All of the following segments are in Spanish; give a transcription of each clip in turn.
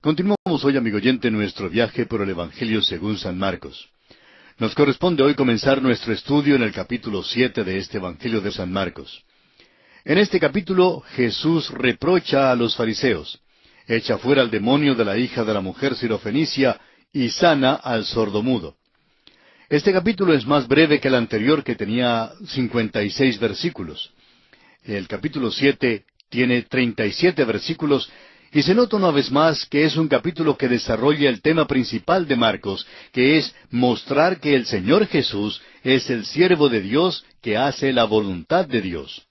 Continuamos hoy, amigo oyente, nuestro viaje por el Evangelio según San Marcos. Nos corresponde hoy comenzar nuestro estudio en el capítulo 7 de este Evangelio de San Marcos. En este capítulo, Jesús reprocha a los fariseos, echa fuera al demonio de la hija de la mujer sirofenicia y sana al sordomudo. Este capítulo es más breve que el anterior, que tenía 56 versículos. El capítulo 7 tiene 37 versículos, y se nota una vez más que es un capítulo que desarrolla el tema principal de Marcos, que es mostrar que el Señor Jesús es el siervo de Dios que hace la voluntad de Dios.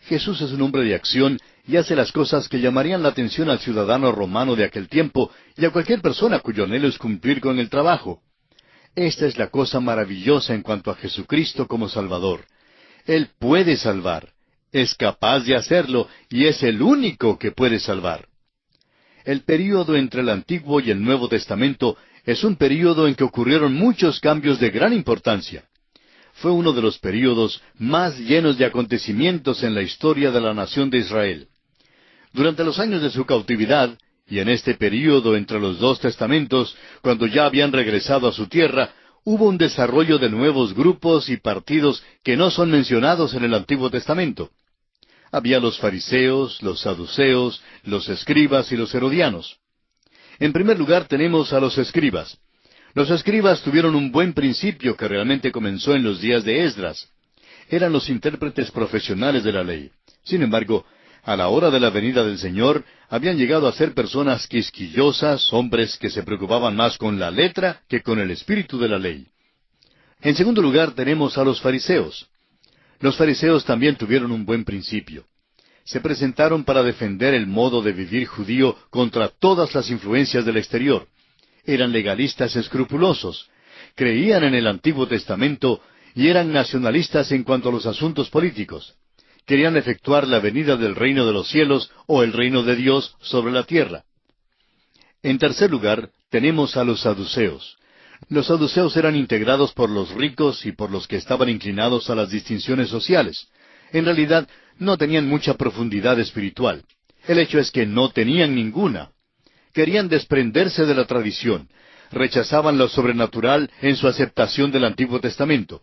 Jesús es un hombre de acción y hace las cosas que llamarían la atención al ciudadano romano de aquel tiempo y a cualquier persona cuyo anhelo es cumplir con el trabajo. Esta es la cosa maravillosa en cuanto a Jesucristo como Salvador. Él puede salvar, es capaz de hacerlo y es el único que puede salvar. El período entre el Antiguo y el Nuevo Testamento es un período en que ocurrieron muchos cambios de gran importancia. Fue uno de los períodos más llenos de acontecimientos en la historia de la nación de Israel. Durante los años de su cautividad, y en este período entre los dos testamentos, cuando ya habían regresado a su tierra, hubo un desarrollo de nuevos grupos y partidos que no son mencionados en el Antiguo Testamento. Había los fariseos, los saduceos, los escribas y los herodianos. En primer lugar tenemos a los escribas. Los escribas tuvieron un buen principio que realmente comenzó en los días de Esdras. Eran los intérpretes profesionales de la ley. Sin embargo, a la hora de la venida del Señor, habían llegado a ser personas quisquillosas, hombres que se preocupaban más con la letra que con el espíritu de la ley. En segundo lugar tenemos a los fariseos. Los fariseos también tuvieron un buen principio. Se presentaron para defender el modo de vivir judío contra todas las influencias del exterior. Eran legalistas escrupulosos, creían en el Antiguo Testamento y eran nacionalistas en cuanto a los asuntos políticos. Querían efectuar la venida del reino de los cielos o el reino de Dios sobre la tierra. En tercer lugar, tenemos a los saduceos. Los saduceos eran integrados por los ricos y por los que estaban inclinados a las distinciones sociales. En realidad, no tenían mucha profundidad espiritual. El hecho es que no tenían ninguna. Querían desprenderse de la tradición. Rechazaban lo sobrenatural en su aceptación del Antiguo Testamento.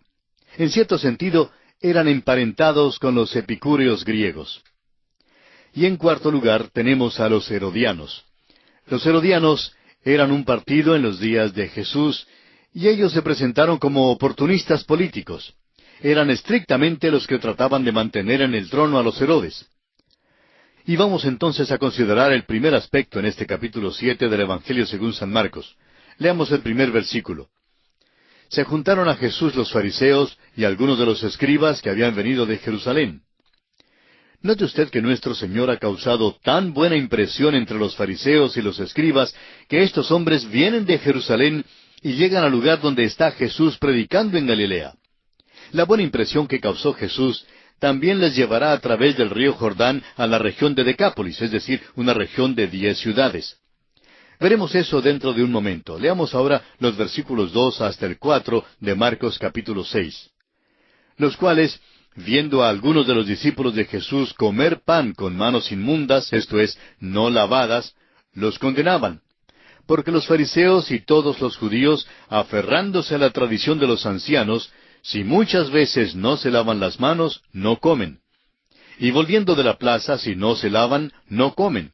En cierto sentido, eran emparentados con los epicúreos griegos. Y en cuarto lugar, tenemos a los herodianos. Los herodianos eran un partido en los días de Jesús, y ellos se presentaron como oportunistas políticos. Eran estrictamente los que trataban de mantener en el trono a los Herodes. Y vamos entonces a considerar el primer aspecto en este capítulo 7 del Evangelio según San Marcos. Leamos el primer versículo. Se juntaron a Jesús los fariseos y algunos de los escribas que habían venido de Jerusalén. Note usted que nuestro Señor ha causado tan buena impresión entre los fariseos y los escribas que estos hombres vienen de Jerusalén y llegan al lugar donde está Jesús predicando en Galilea. La buena impresión que causó Jesús también les llevará a través del río Jordán a la región de Decápolis, es decir, una región de 10 ciudades. Veremos eso dentro de un momento. Leamos ahora los versículos 2 hasta el 4 de Marcos capítulo 6. Los cuales, viendo a algunos de los discípulos de Jesús comer pan con manos inmundas, esto es, no lavadas, los condenaban. Porque los fariseos y todos los judíos, aferrándose a la tradición de los ancianos, si muchas veces no se lavan las manos, no comen. Y volviendo de la plaza, si no se lavan, no comen.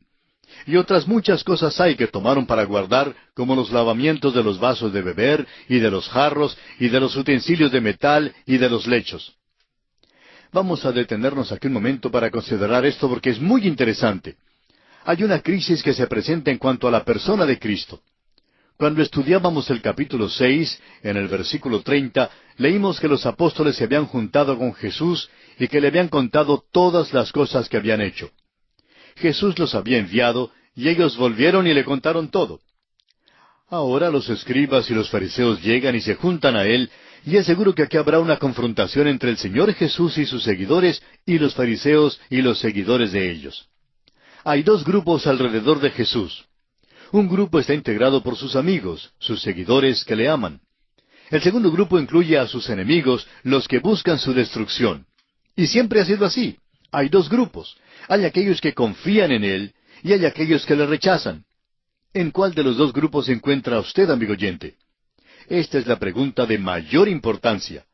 Y otras muchas cosas hay que tomaron para guardar, como los lavamientos de los vasos de beber, y de los jarros, y de los utensilios de metal, y de los lechos. Vamos a detenernos aquí un momento para considerar esto porque es muy interesante. Hay una crisis que se presenta en cuanto a la persona de Cristo. Cuando estudiábamos el capítulo 6, en el versículo 30, leímos que los apóstoles se habían juntado con Jesús y que le habían contado todas las cosas que habían hecho. Jesús los había enviado y ellos volvieron y le contaron todo. Ahora los escribas y los fariseos llegan y se juntan a él, y es seguro que aquí habrá una confrontación entre el Señor Jesús y sus seguidores y los fariseos y los seguidores de ellos. Hay dos grupos alrededor de Jesús. Un grupo está integrado por sus amigos, sus seguidores que le aman. El segundo grupo incluye a sus enemigos, los que buscan su destrucción. Y siempre ha sido así. Hay dos grupos. Hay aquellos que confían en Él y hay aquellos que le rechazan. ¿En cuál de los dos grupos se encuentra usted, amigo oyente? Esta es la pregunta de mayor importancia.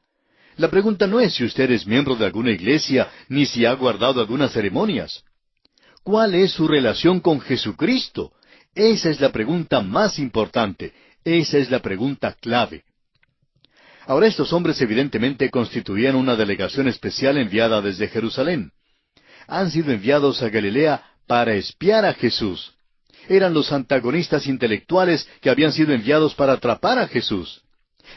La pregunta no es si usted es miembro de alguna iglesia, ni si ha guardado algunas ceremonias. ¿Cuál es su relación con Jesucristo? Esa es la pregunta más importante. Esa es la pregunta clave. Ahora, estos hombres evidentemente constituían una delegación especial enviada desde Jerusalén. Han sido enviados a Galilea para espiar a Jesús. Eran los antagonistas intelectuales que habían sido enviados para atrapar a Jesús.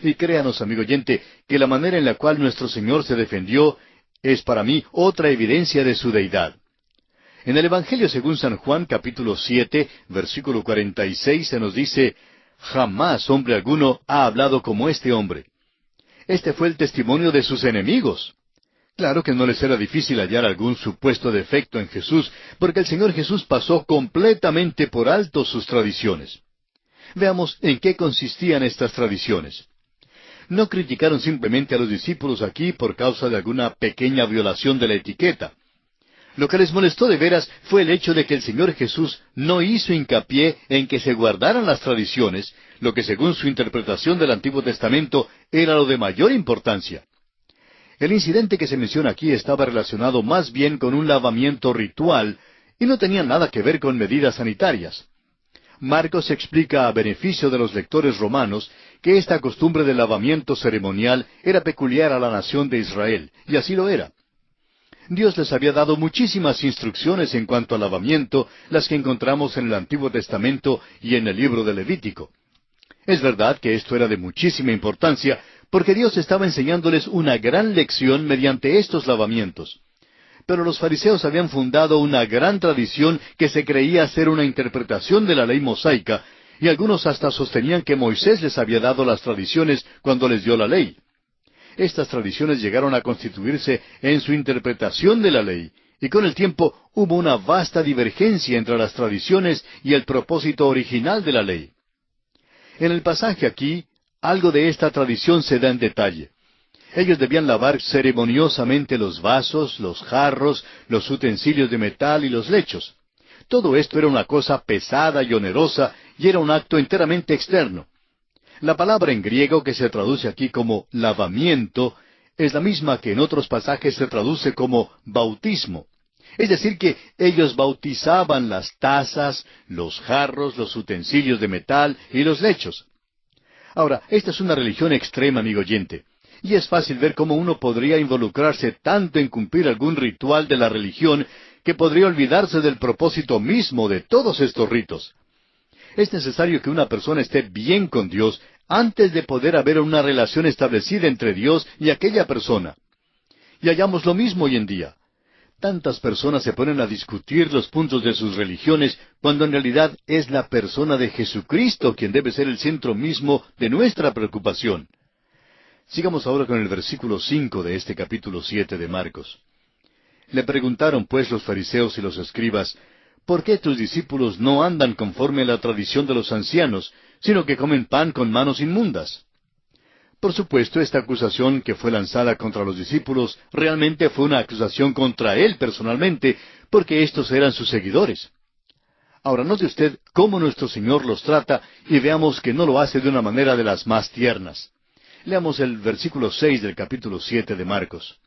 Y créanos, amigo oyente, que la manera en la cual nuestro Señor se defendió es para mí otra evidencia de su deidad. En el Evangelio según San Juan, capítulo 7, versículo 46, se nos dice, «Jamás hombre alguno ha hablado como este hombre». Este fue el testimonio de sus enemigos. Claro que no les era difícil hallar algún supuesto defecto en Jesús, porque el Señor Jesús pasó completamente por alto sus tradiciones. Veamos en qué consistían estas tradiciones. No criticaron simplemente a los discípulos aquí por causa de alguna pequeña violación de la etiqueta. Lo que les molestó de veras fue el hecho de que el Señor Jesús no hizo hincapié en que se guardaran las tradiciones, lo que según su interpretación del Antiguo Testamento era lo de mayor importancia. El incidente que se menciona aquí estaba relacionado más bien con un lavamiento ritual y no tenía nada que ver con medidas sanitarias. Marcos explica a beneficio de los lectores romanos que esta costumbre de lavamiento ceremonial era peculiar a la nación de Israel, y así lo era. Dios les había dado muchísimas instrucciones en cuanto al lavamiento, las que encontramos en el Antiguo Testamento y en el libro de Levítico. Es verdad que esto era de muchísima importancia, porque Dios estaba enseñándoles una gran lección mediante estos lavamientos. Pero los fariseos habían fundado una gran tradición que se creía ser una interpretación de la ley mosaica, y algunos hasta sostenían que Moisés les había dado las tradiciones cuando les dio la ley. Estas tradiciones llegaron a constituirse en su interpretación de la ley, y con el tiempo hubo una vasta divergencia entre las tradiciones y el propósito original de la ley. En el pasaje aquí, algo de esta tradición se da en detalle. Ellos debían lavar ceremoniosamente los vasos, los jarros, los utensilios de metal y los lechos. Todo esto era una cosa pesada y onerosa, y era un acto enteramente externo. La palabra en griego que se traduce aquí como lavamiento es la misma que en otros pasajes se traduce como bautismo. Es decir, que ellos bautizaban las tazas, los jarros, los utensilios de metal y los lechos. Ahora, esta es una religión extrema, amigo oyente, y es fácil ver cómo uno podría involucrarse tanto en cumplir algún ritual de la religión que podría olvidarse del propósito mismo de todos estos ritos. Es necesario que una persona esté bien con Dios antes de poder haber una relación establecida entre Dios y aquella persona. Y hallamos lo mismo hoy en día. Tantas personas se ponen a discutir los puntos de sus religiones cuando en realidad es la persona de Jesucristo quien debe ser el centro mismo de nuestra preocupación. Sigamos ahora con el versículo 5 de este capítulo 7 de Marcos. Le preguntaron pues los fariseos y los escribas, ¿por qué tus discípulos no andan conforme a la tradición de los ancianos, sino que comen pan con manos inmundas? Por supuesto, esta acusación que fue lanzada contra los discípulos realmente fue una acusación contra él personalmente, porque estos eran sus seguidores. Ahora, note usted cómo nuestro Señor los trata y veamos que no lo hace de una manera de las más tiernas. Leamos el versículo 6 del capítulo 7 de Marcos.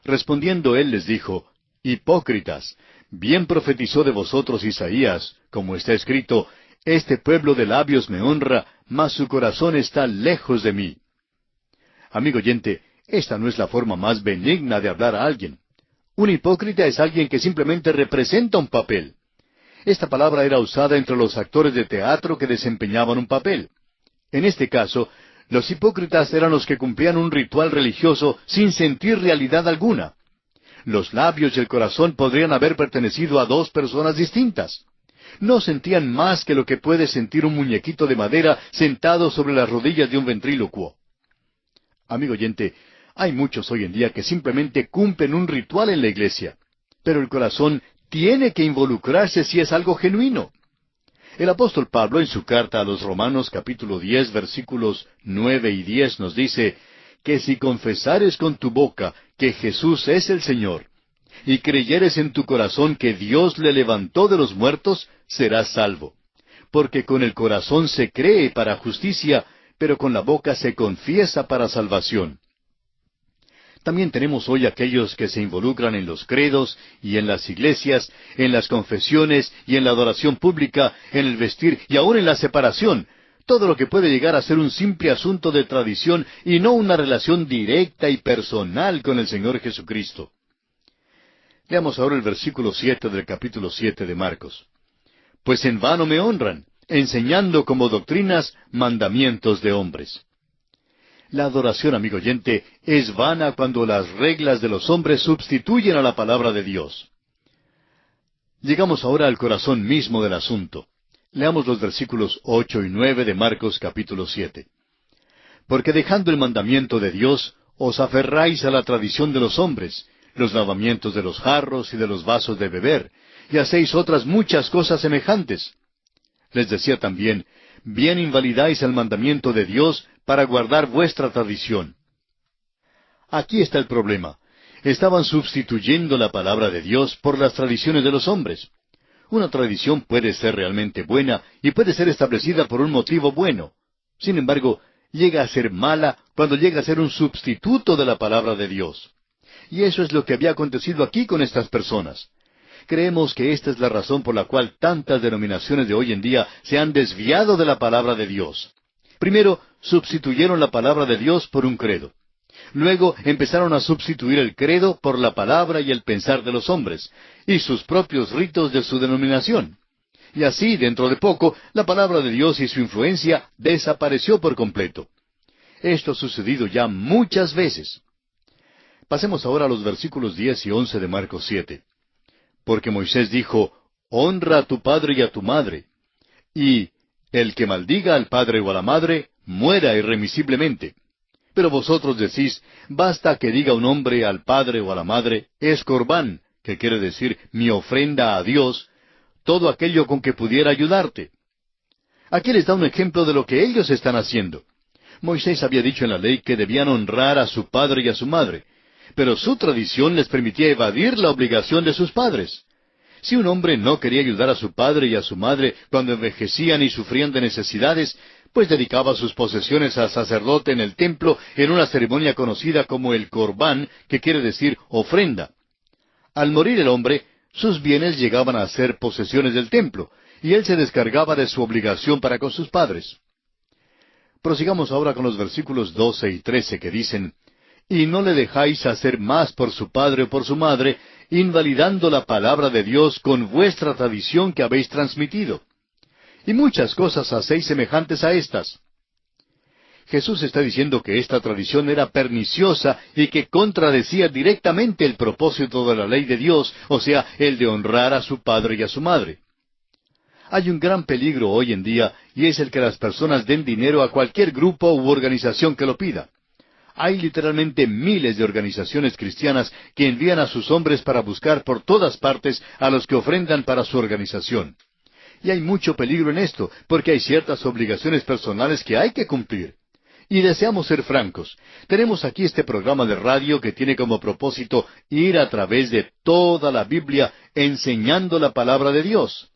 Respondiendo él les dijo, «Hipócritas, bien profetizó de vosotros Isaías, como está escrito, este pueblo de labios me honra, mas su corazón está lejos de mí». Amigo oyente, esta no es la forma más benigna de hablar a alguien. Un hipócrita es alguien que simplemente representa un papel. Esta palabra era usada entre los actores de teatro que desempeñaban un papel. En este caso, los hipócritas eran los que cumplían un ritual religioso sin sentir realidad alguna. Los labios y el corazón podrían haber pertenecido a dos personas distintas. No sentían más que lo que puede sentir un muñequito de madera sentado sobre las rodillas de un ventrílocuo. Amigo oyente, hay muchos hoy en día que simplemente cumplen un ritual en la iglesia, pero el corazón tiene que involucrarse si es algo genuino. El apóstol Pablo en su carta a los Romanos capítulo 10 versículos 9 y 10 nos dice que si confesares con tu boca que Jesús es el Señor, y creyeres en tu corazón que Dios le levantó de los muertos, serás salvo. porque con el corazón se cree para justicia, pero con la boca se confiesa para salvación. También tenemos hoy aquellos que se involucran en los credos y en las iglesias, en las confesiones y en la adoración pública, en el vestir y aún en la separación, todo lo que puede llegar a ser un simple asunto de tradición y no una relación directa y personal con el Señor Jesucristo. Leamos ahora el versículo 7 del capítulo 7 de Marcos. Pues en vano me honran, enseñando como doctrinas mandamientos de hombres. La adoración, amigo oyente, es vana cuando las reglas de los hombres sustituyen a la palabra de Dios. Llegamos ahora al corazón mismo del asunto. Leamos los versículos 8 y 9 de Marcos capítulo 7. Porque dejando el mandamiento de Dios, os aferráis a la tradición de los hombres, los lavamientos de los jarros y de los vasos de beber, y hacéis otras muchas cosas semejantes. Les decía también, bien invalidáis el mandamiento de Dios para guardar vuestra tradición. Aquí está el problema. Estaban sustituyendo la palabra de Dios por las tradiciones de los hombres. Una tradición puede ser realmente buena y puede ser establecida por un motivo bueno. Sin embargo, llega a ser mala cuando llega a ser un sustituto de la palabra de Dios. Y eso es lo que había acontecido aquí con estas personas. Creemos que esta es la razón por la cual tantas denominaciones de hoy en día se han desviado de la palabra de Dios. Primero, sustituyeron la palabra de Dios por un credo. Luego empezaron a sustituir el credo por la palabra y el pensar de los hombres, y sus propios ritos de su denominación. Y así, dentro de poco, la palabra de Dios y su influencia desapareció por completo. Esto ha sucedido ya muchas veces. Pasemos ahora a los versículos 10 y 11 de Marcos 7. Porque Moisés dijo, honra a tu padre y a tu madre, y el que maldiga al padre o a la madre, muera irremisiblemente. Pero vosotros decís, basta que diga un hombre al padre o a la madre, es corbán, que quiere decir mi ofrenda a Dios, todo aquello con que pudiera ayudarte. Aquí les da un ejemplo de lo que ellos están haciendo. Moisés había dicho en la ley que debían honrar a su padre y a su madre, pero su tradición les permitía evadir la obligación de sus padres. Si un hombre no quería ayudar a su padre y a su madre cuando envejecían y sufrían de necesidades, pues dedicaba sus posesiones al sacerdote en el templo en una ceremonia conocida como el corbán, que quiere decir ofrenda. Al morir el hombre, sus bienes llegaban a ser posesiones del templo, y él se descargaba de su obligación para con sus padres. Prosigamos ahora con los versículos 12 y 13 que dicen, y no le dejáis hacer más por su padre o por su madre, invalidando la palabra de Dios con vuestra tradición que habéis transmitido. Y muchas cosas hacéis semejantes a estas. Jesús está diciendo que esta tradición era perniciosa y que contradecía directamente el propósito de la ley de Dios, o sea, el de honrar a su padre y a su madre. Hay un gran peligro hoy en día, y es el que las personas den dinero a cualquier grupo u organización que lo pida. Hay literalmente miles de organizaciones cristianas que envían a sus hombres para buscar por todas partes a los que ofrendan para su organización. Y hay mucho peligro en esto, porque hay ciertas obligaciones personales que hay que cumplir. Y deseamos ser francos. Tenemos aquí este programa de radio que tiene como propósito ir a través de toda la Biblia enseñando la palabra de Dios.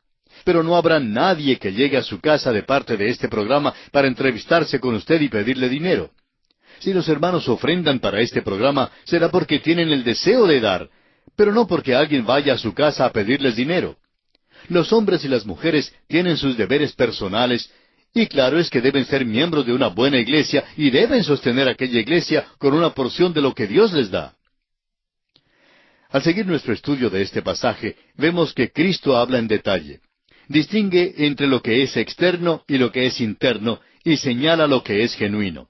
Pero no habrá nadie que llegue a su casa de parte de este programa para entrevistarse con usted y pedirle dinero. Si los hermanos ofrendan para este programa, será porque tienen el deseo de dar, pero no porque alguien vaya a su casa a pedirles dinero. Los hombres y las mujeres tienen sus deberes personales, y claro es que deben ser miembros de una buena iglesia y deben sostener aquella iglesia con una porción de lo que Dios les da. Al seguir nuestro estudio de este pasaje, vemos que Cristo habla en detalle. Distingue entre lo que es externo y lo que es interno, y señala lo que es genuino.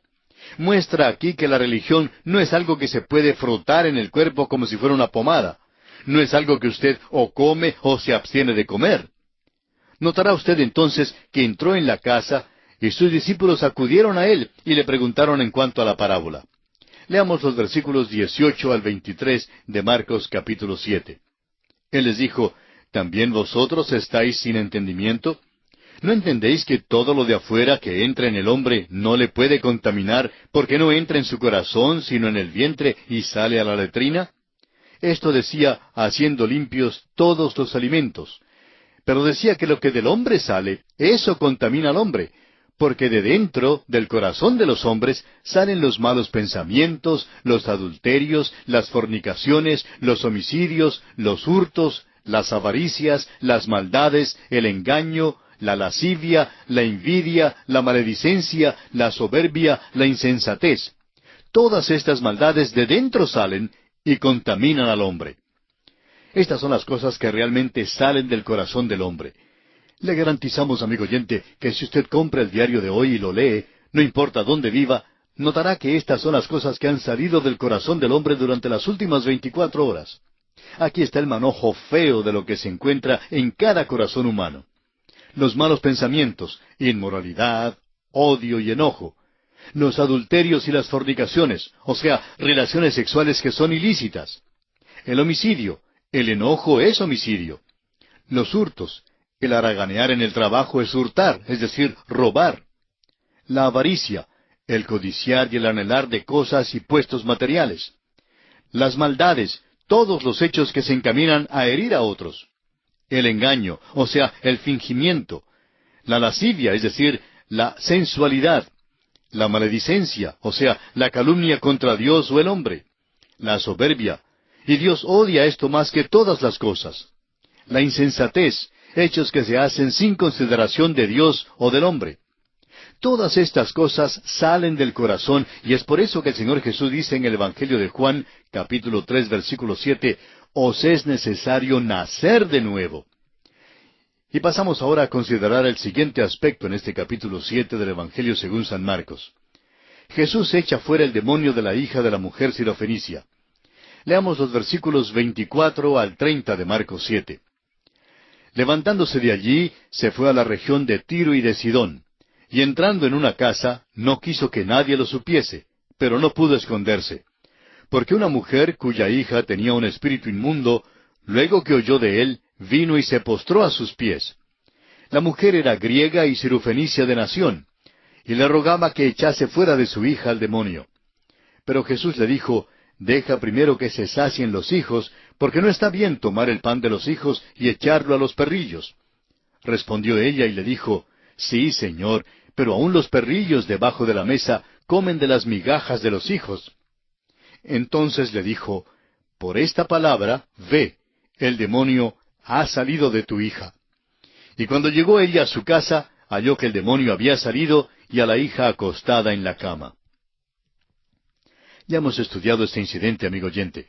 Muestra aquí que la religión no es algo que se puede frotar en el cuerpo como si fuera una pomada. No es algo que usted o come o se abstiene de comer. Notará usted entonces que entró en la casa y sus discípulos acudieron a él y le preguntaron en cuanto a la parábola. Leamos los versículos 18 al 23 de Marcos capítulo 7. Él les dijo, ¿también vosotros estáis sin entendimiento? ¿No entendéis que todo lo de afuera que entra en el hombre no le puede contaminar, porque no entra en su corazón, sino en el vientre y sale a la letrina? Esto decía, haciendo limpios todos los alimentos. Pero decía que lo que del hombre sale, eso contamina al hombre, porque de dentro, del corazón de los hombres, salen los malos pensamientos, los adulterios, las fornicaciones, los homicidios, los hurtos, las avaricias, las maldades, el engaño, la lascivia, la envidia, la maledicencia, la soberbia, la insensatez. Todas estas maldades de dentro salen y contaminan al hombre. Estas son las cosas que realmente salen del corazón del hombre. Le garantizamos, amigo oyente, que si usted compra el diario de hoy y lo lee, no importa dónde viva, notará que estas son las cosas que han salido del corazón del hombre durante las últimas 24 horas. Aquí está el manojo feo de lo que se encuentra en cada corazón humano. Los malos pensamientos, inmoralidad, odio y enojo. Los adulterios y las fornicaciones, o sea, relaciones sexuales que son ilícitas. El homicidio, el enojo es homicidio. Los hurtos, el haraganear en el trabajo es hurtar, es decir, robar. La avaricia, el codiciar y el anhelar de cosas y puestos materiales. Las maldades, todos los hechos que se encaminan a herir a otros. El engaño, o sea, el fingimiento. La lascivia, es decir, la sensualidad. La maledicencia, o sea, la calumnia contra Dios o el hombre. La soberbia, y Dios odia esto más que todas las cosas. La insensatez, hechos que se hacen sin consideración de Dios o del hombre. Todas estas cosas salen del corazón, y es por eso que el Señor Jesús dice en el Evangelio de Juan, capítulo 3, versículo 7, «Os es necesario nacer de nuevo». Y pasamos ahora a considerar el siguiente aspecto en este capítulo 7 del Evangelio según San Marcos. Jesús echa fuera el demonio de la hija de la mujer sirofenicia. Leamos los versículos 24 al 30 de Marcos 7. Levantándose de allí, se fue a la región de Tiro y de Sidón, y entrando en una casa, no quiso que nadie lo supiese, pero no pudo esconderse. Porque una mujer cuya hija tenía un espíritu inmundo, luego que oyó de él, vino y se postró a sus pies. La mujer era griega y sirofenicia de nación, y le rogaba que echase fuera de su hija al demonio. Pero Jesús le dijo, «Deja primero que se sacien los hijos, porque no está bien tomar el pan de los hijos y echarlo a los perrillos». Respondió ella y le dijo, «Sí, Señor, pero aun los perrillos debajo de la mesa comen de las migajas de los hijos». Entonces le dijo, «Por esta palabra, ve, el demonio ha salido de tu hija». Y cuando llegó ella a su casa, halló que el demonio había salido y a la hija acostada en la cama. Ya hemos estudiado este incidente, amigo oyente.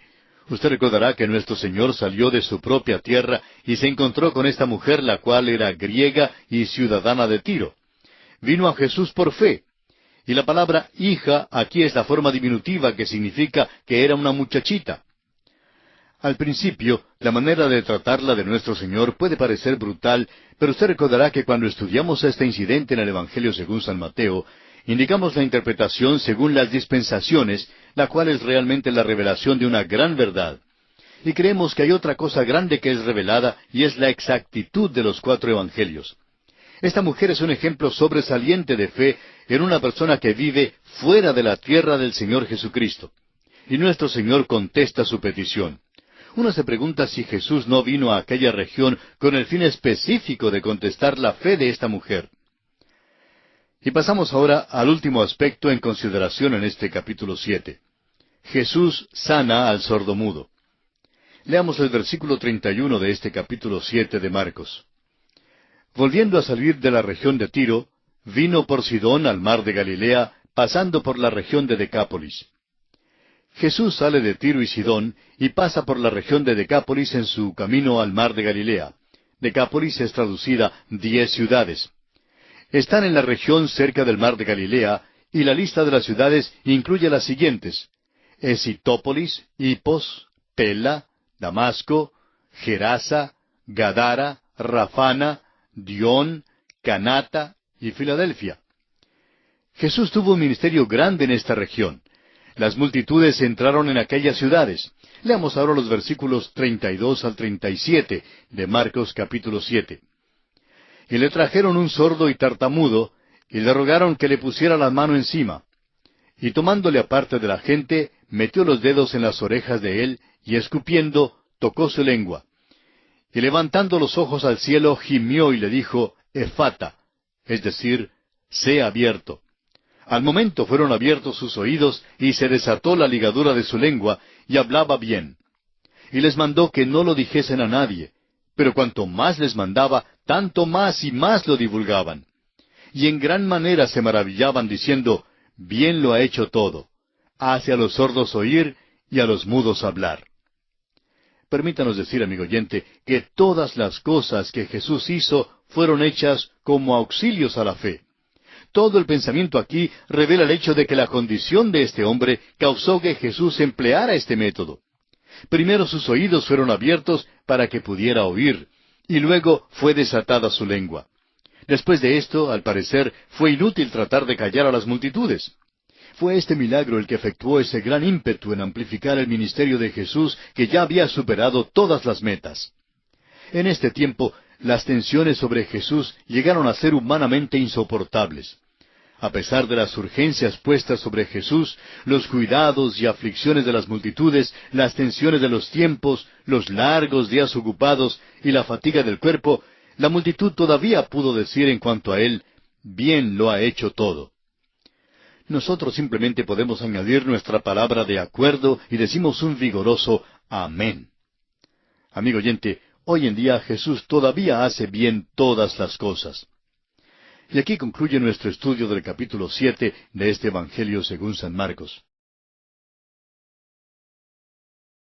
Usted recordará que nuestro Señor salió de su propia tierra y se encontró con esta mujer, la cual era griega y ciudadana de Tiro. Vino a Jesús por fe. Y la palabra hija aquí es la forma diminutiva que significa que era una muchachita. Al principio, la manera de tratarla de nuestro Señor puede parecer brutal, pero usted recordará que cuando estudiamos este incidente en el Evangelio según San Mateo, indicamos la interpretación según las dispensaciones, la cual es realmente la revelación de una gran verdad. Y creemos que hay otra cosa grande que es revelada, y es la exactitud de los 4 evangelios. Esta mujer es un ejemplo sobresaliente de fe en una persona que vive fuera de la tierra del Señor Jesucristo. Y nuestro Señor contesta su petición. Uno se pregunta si Jesús no vino a aquella región con el fin específico de contestar la fe de esta mujer. Y pasamos ahora al último aspecto en consideración en este capítulo 7. Jesús sana al sordomudo. Leamos el versículo 31 de este capítulo 7 de Marcos. Volviendo a salir de la región de Tiro, vino por Sidón al mar de Galilea, pasando por la región de Decápolis. Jesús sale de Tiro y Sidón y pasa por la región de Decápolis en su camino al mar de Galilea. Decápolis es traducida 10 ciudades. Están en la región cerca del mar de Galilea, y la lista de las ciudades incluye las siguientes: Esitópolis, Hipos, Pela, Damasco, Gerasa, Gadara, Rafana, Dión, Canata y Filadelfia. Jesús tuvo un ministerio grande en esta región. Las multitudes entraron en aquellas ciudades. Leamos ahora los versículos 32 al 37 de Marcos capítulo 7. Y le trajeron un sordo y tartamudo, y le rogaron que le pusiera la mano encima. Y tomándole aparte de la gente, metió los dedos en las orejas de él, y escupiendo, tocó su lengua. y levantando los ojos al cielo, gimió y le dijo, Efata, es decir, sea abierto. Al momento fueron abiertos sus oídos, y se desató la ligadura de su lengua, y hablaba bien. Y les mandó que no lo dijesen a nadie, pero cuanto más les mandaba, tanto más y más lo divulgaban. Y en gran manera se maravillaban, diciendo, bien lo ha hecho todo. Hace a los sordos oír y a los mudos hablar. Permítanos decir, amigo oyente, que todas las cosas que Jesús hizo fueron hechas como auxilios a la fe. Todo el pensamiento aquí revela el hecho de que la condición de este hombre causó que Jesús empleara este método. Primero sus oídos fueron abiertos para que pudiera oír, y luego fue desatada su lengua. Después de esto, al parecer, fue inútil tratar de callar a las multitudes. Fue este milagro el que efectuó ese gran ímpetu en amplificar el ministerio de Jesús, que ya había superado todas las metas. En este tiempo, las tensiones sobre Jesús llegaron a ser humanamente insoportables. A pesar de las urgencias puestas sobre Jesús, los cuidados y aflicciones de las multitudes, las tensiones de los tiempos, los largos días ocupados y la fatiga del cuerpo, la multitud todavía pudo decir en cuanto a él, bien lo ha hecho todo. Nosotros simplemente podemos añadir nuestra palabra de acuerdo y decimos un vigoroso amén. Amigo oyente, hoy en día Jesús todavía hace bien todas las cosas. Y aquí concluye nuestro estudio del capítulo 7 de este Evangelio según San Marcos.